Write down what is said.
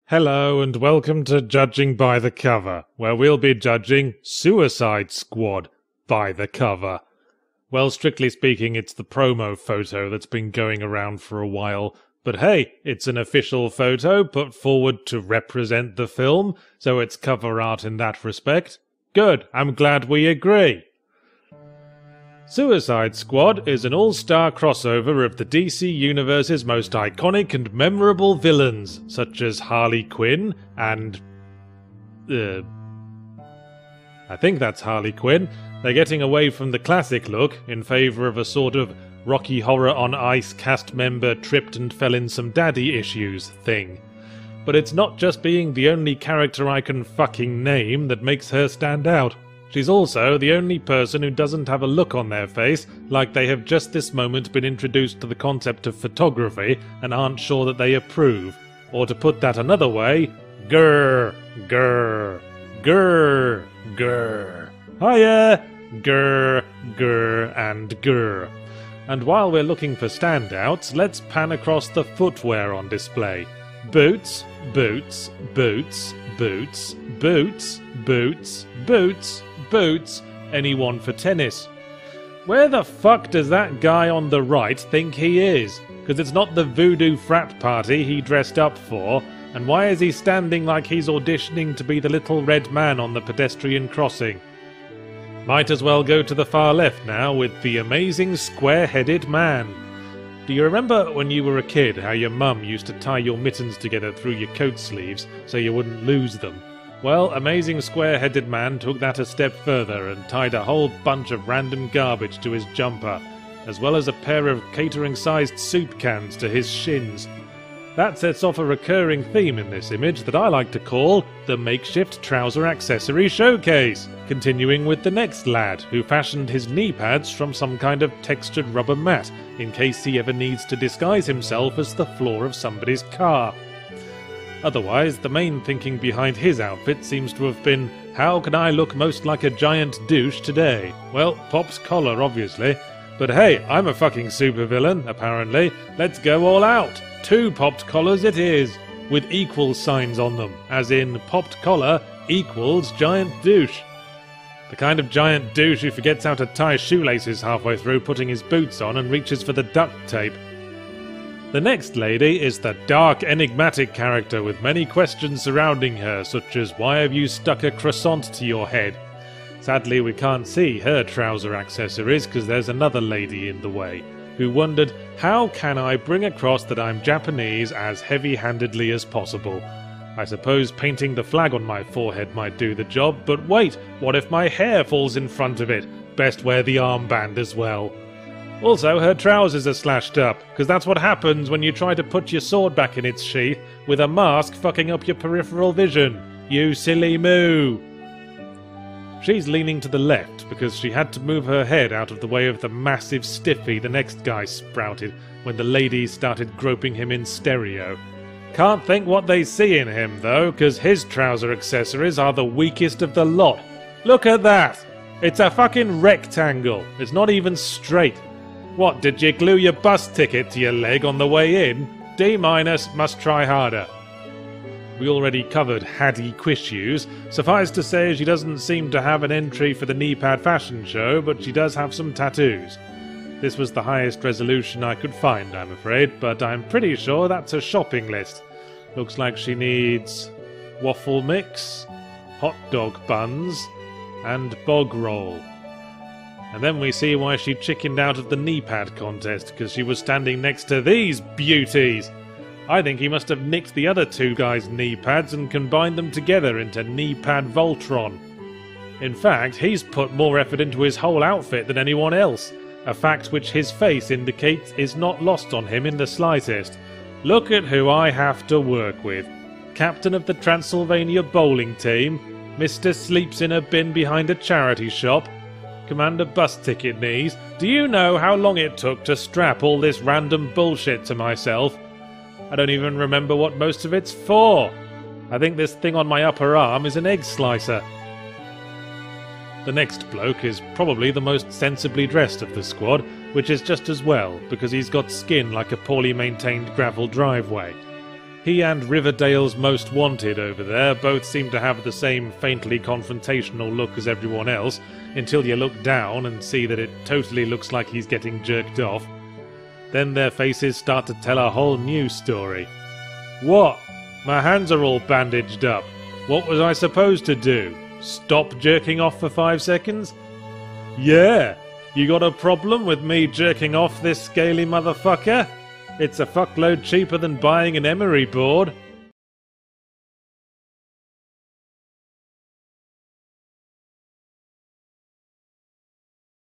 Hello and welcome to Judging by the Cover, where we'll be judging Suicide Squad by the cover. Well, strictly speaking, it's the promo photo that's been going around for a while, but hey, it's an official photo put forward to represent the film, so it's cover art in that respect. Good, I'm glad we agree. Suicide Squad is an all-star crossover of the DC Universe's most iconic and memorable villains, such as Harley Quinn and... I think that's Harley Quinn. They're getting away from the classic look in favour of a sort of Rocky Horror on Ice cast member tripped and fell in some daddy issues thing. But it's not just being the only character I can fucking name that makes her stand out. She's also the only person who doesn't have a look on their face like they have just this moment been introduced to the concept of photography and aren't sure that they approve. Or to put that another way, grr, grr, grr, grr. Hiya! Grr, grr, and grr. And while we're looking for standouts, let's pan across the footwear on display. Boots, boots, boots, boots, boots, boots, boots, boots, anyone for tennis. Where the fuck does that guy on the right think he is? Because it's not the voodoo frat party he dressed up for, and why is he standing like he's auditioning to be the little red man on the pedestrian crossing? Might as well go to the far left now with the amazing square-headed man. Do you remember when you were a kid how your mum used to tie your mittens together through your coat sleeves so you wouldn't lose them? Well, amazing square-headed man took that a step further and tied a whole bunch of random garbage to his jumper, as well as a pair of catering-sized soup cans to his shins. That sets off a recurring theme in this image that I like to call the makeshift trouser accessory showcase, continuing with the next lad, who fashioned his knee pads from some kind of textured rubber mat, in case he ever needs to disguise himself as the floor of somebody's car. Otherwise, the main thinking behind his outfit seems to have been, how can I look most like a giant douche today? Well, Pop's collar, obviously. But hey, I'm a fucking supervillain, apparently. Let's go all out. 2 popped collars it is, with equal signs on them, as in popped collar equals giant douche. The kind of giant douche who forgets how to tie shoelaces halfway through putting his boots on and reaches for the duct tape. The next lady is the dark, enigmatic character with many questions surrounding her, such as why have you stuck a croissant to your head? Sadly, we can't see her trouser accessories because there's another lady in the way, who wondered, how can I bring across that I'm Japanese as heavy-handedly as possible? I suppose painting the flag on my forehead might do the job, but wait, what if my hair falls in front of it? Best wear the armband as well. Also, her trousers are slashed up, because that's what happens when you try to put your sword back in its sheath with a mask fucking up your peripheral vision. You silly moo! She's leaning to the left because she had to move her head out of the way of the massive stiffy the next guy sprouted when the ladies started groping him in stereo. Can't think what they see in him though, because his trouser accessories are the weakest of the lot. Look at that! It's a fucking rectangle. It's not even straight. What, did you glue your bus ticket to your leg on the way in? D-, must try harder. We already covered Hattie Quishues. Suffice to say, she doesn't seem to have an entry for the knee pad fashion show, but she does have some tattoos. This was the highest resolution I could find, I'm afraid, but I'm pretty sure that's a shopping list. Looks like she needs waffle mix, hot dog buns, and bog roll. And then we see why she chickened out of the knee pad contest, because she was standing next to these beauties. I think he must have nicked the other 2 guys' knee pads and combined them together into knee pad Voltron. In fact, he's put more effort into his whole outfit than anyone else, a fact which his face indicates is not lost on him in the slightest. Look at who I have to work with. Captain of the Transylvania bowling team, Mr. Sleeps in a bin behind a charity shop, Commander Bus Ticket Knees. Do you know how long it took to strap all this random bullshit to myself? I don't even remember what most of it's for. I think this thing on my upper arm is an egg slicer. The next bloke is probably the most sensibly dressed of the squad, which is just as well, because he's got skin like a poorly maintained gravel driveway. He and Riverdale's Most Wanted over there both seem to have the same faintly confrontational look as everyone else, until you look down and see that it totally looks like he's getting jerked off. Then their faces start to tell a whole new story. What? My hands are all bandaged up. What was I supposed to do? Stop jerking off for 5 seconds? Yeah, you got a problem with me jerking off this scaly motherfucker? It's a fuckload cheaper than buying an emery board.